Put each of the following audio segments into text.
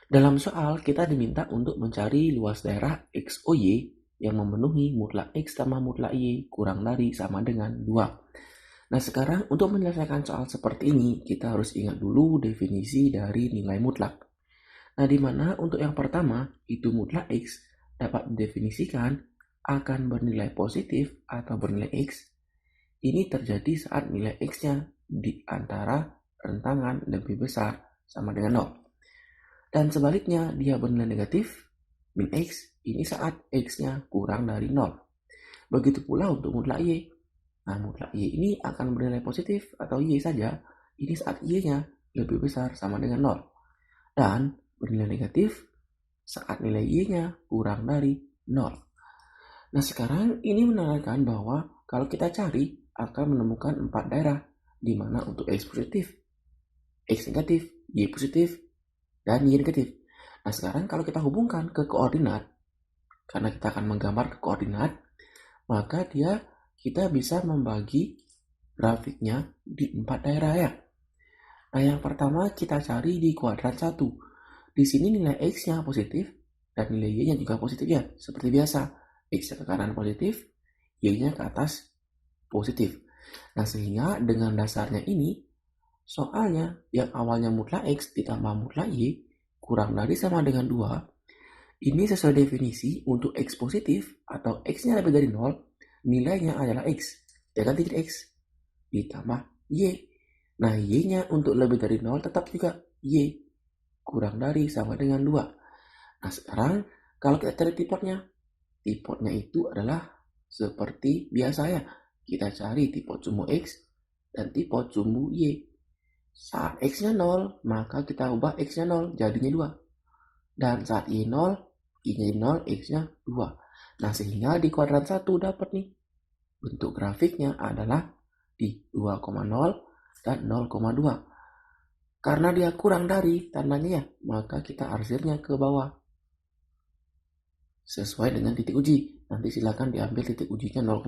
Dalam soal, kita diminta untuk mencari luas daerah X, O, Y yang memenuhi mutlak X tambah mutlak Y kurang dari sama dengan 2. Nah, sekarang untuk menyelesaikan soal seperti ini, kita harus ingat dulu definisi dari nilai mutlak. Nah, di mana untuk yang pertama, itu mutlak X dapat didefinisikan akan bernilai positif atau bernilai X. Ini terjadi saat nilai X-nya di antara rentangan lebih besar sama dengan 0. Dan sebaliknya, dia bernilai negatif, min X, ini saat X-nya kurang dari 0. Begitu pula untuk mutlak Y. Nah, mutlak Y ini akan bernilai positif atau Y saja, ini saat Y-nya lebih besar sama dengan 0. Dan bernilai negatif saat nilai Y-nya kurang dari 0. Nah, sekarang ini menandakan bahwa kalau kita cari akan menemukan 4 daerah, di mana untuk X positif, X negatif, Y positif, dan Y negatif. Nah, sekarang kalau kita hubungkan ke koordinat, karena kita akan menggambar ke koordinat, maka kita bisa membagi grafiknya di 4 daerah ya. Nah, yang pertama kita cari di kuadran 1. Di sini nilai X-nya positif dan nilai Y-nya juga positif ya. Seperti biasa, X-nya ke kanan positif, Y-nya ke atas positif. Nah, sehingga dengan dasarnya ini, soalnya yang awalnya mutlak X ditambah mutlak Y kurang dari sama dengan 2, ini sesuai definisi untuk X positif atau X-nya lebih dari 0, nilainya adalah X dengan titik X ditambah Y. Nah, Y-nya untuk lebih dari 0 tetap juga Y kurang dari sama dengan 2. Nah, sekarang kalau kita cari tipotnya itu adalah seperti biasa ya. Kita cari tipot sumbu X dan tipot sumbu Y. Saat X-nya 0, maka kita ubah X-nya 0 jadinya 2. Dan saat Y 0, Y-nya 0, X-nya 2. Nah, sehingga di kuadran 1 dapat nih. Bentuk grafiknya adalah di 2,0 dan 0,2. Karena dia kurang dari tandanya ya, maka kita arsirnya ke bawah. Sesuai dengan titik uji. Nanti silakan diambil titik ujinya 0,0.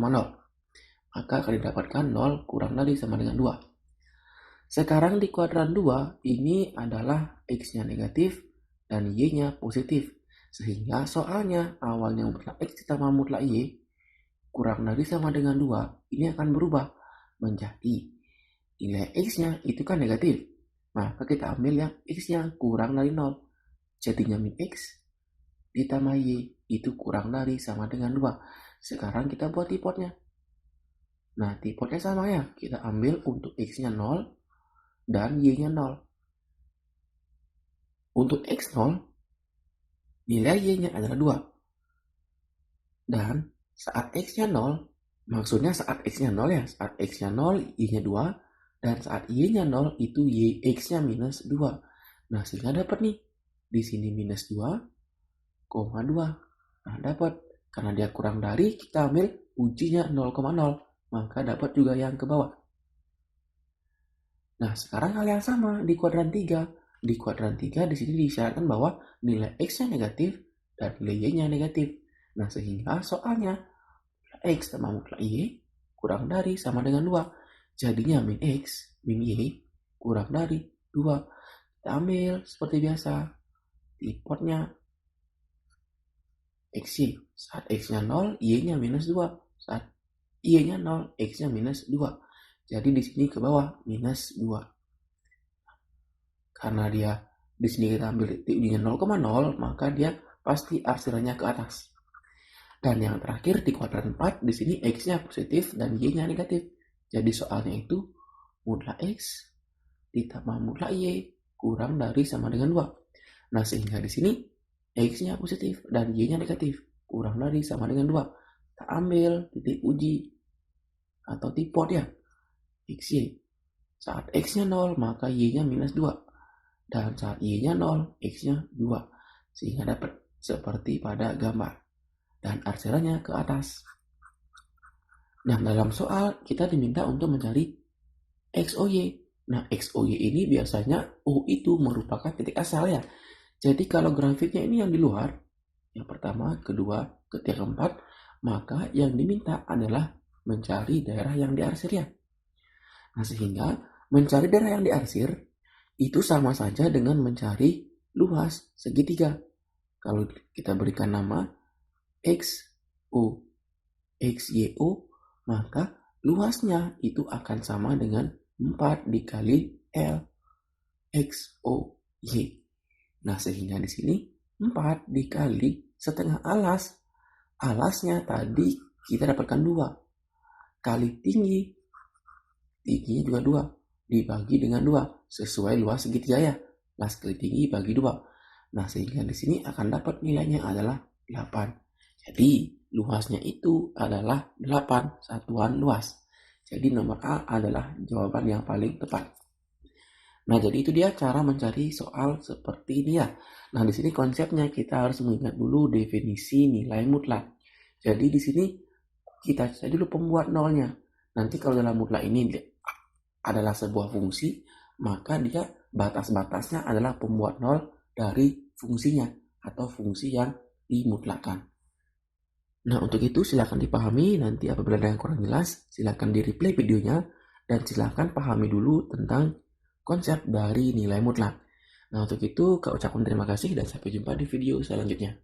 Maka akan didapatkan 0 kurang dari sama dengan 2. Sekarang di kuadran 2, ini adalah X-nya negatif dan Y-nya positif. Sehingga soalnya awalnya mutlak X ditambah mutlak Y kurang dari sama dengan 2, ini akan berubah menjadi nilai X-nya itu kan negatif. Maka kita ambil yang X-nya kurang dari 0. Jadinya min X ditambah Y itu kurang dari sama dengan 2. Sekarang kita buat tipotnya. Nah, tipotnya sama ya. Kita ambil untuk X-nya 0 dan Y-nya 0. Untuk X0, nilai Y-nya adalah 2. Dan saat X-nya 0, maksudnya saat X-nya 0 ya. Saat X-nya 0, Y-nya 2. Dan saat Y-nya 0, itu X-nya minus 2. Nah, sehingga dapat nih. Di sini minus 2,2. Nah, dapat. Karena dia kurang dari, kita ambil ujinya 0,0. Maka dapat juga yang ke bawah. Nah, sekarang hal yang sama di kuadran 3. Di kuadran 3 di sini disyaratkan bahwa nilai X-nya negatif dan nilai Y-nya negatif. Nah, sehingga soalnya X tambah mutlak Y kurang dari sama dengan 2. Jadinya min X, min Y kurang dari 2. Kita ambil seperti biasa. Tipotnya XY. Saat X-nya 0, Y-nya minus 2. Saat Y-nya 0, X-nya minus 2. Jadi di sini ke bawah minus 2. Karena dia di sini kita ambil titik ujinya 0,0, maka dia pasti arsirannya ke atas. Dan yang terakhir di kuadran 4, di sini X-nya positif dan Y-nya negatif. Jadi soalnya itu mutlak X ditambah mutlak Y kurang dari sama dengan 2. Nah, sehingga di sini X-nya positif dan Y-nya negatif kurang dari sama dengan 2. Kita ambil titik uji atau tipot ya, XY. Saat X-nya 0, maka Y-nya minus 2. Dan saat Y-nya 0, X-nya 2. Sehingga dapat seperti pada gambar. Dan arsirannya ke atas. Nah, dalam soal kita diminta untuk mencari XOY. Nah, XOY ini biasanya O itu merupakan titik asal ya. Jadi kalau grafiknya ini yang di luar, yang pertama, kedua, ketiga, keempat, maka yang diminta adalah mencari daerah yang diarsir ya. Nah, sehingga mencari daerah yang diarsir itu sama saja dengan mencari luas segitiga. Kalau kita berikan nama X, O, X, Y, O, maka luasnya itu akan sama dengan 4 dikali L, X, O, Y. Nah, sehingga di sini 4 dikali setengah alas. Alasnya tadi kita dapatkan 2. Kali tinggi. Tingginya juga 2. Dibagi dengan 2. Sesuai luas segitiga ya. Las kali tinggi bagi 2. Nah, sehingga di sini akan dapat nilainya adalah 8. Jadi, luasnya itu adalah 8 satuan luas. Jadi, nomor A adalah jawaban yang paling tepat. Nah, jadi itu dia cara mencari soal seperti ini ya. Nah, di sini konsepnya kita harus mengingat dulu definisi nilai mutlak. Jadi di sini kita cari dulu pembuat nolnya. Nanti kalau dalam mutlak ini adalah sebuah fungsi, maka dia batas-batasnya adalah pembuat nol dari fungsinya atau fungsi yang dimutlakkan. Nah, untuk itu silakan dipahami. Nanti apabila ada yang kurang jelas, silakan di-replay videonya dan silakan pahami dulu tentang konsep dari nilai mutlak. Nah, untuk itu, Kak ucapkan terima kasih dan sampai jumpa di video selanjutnya.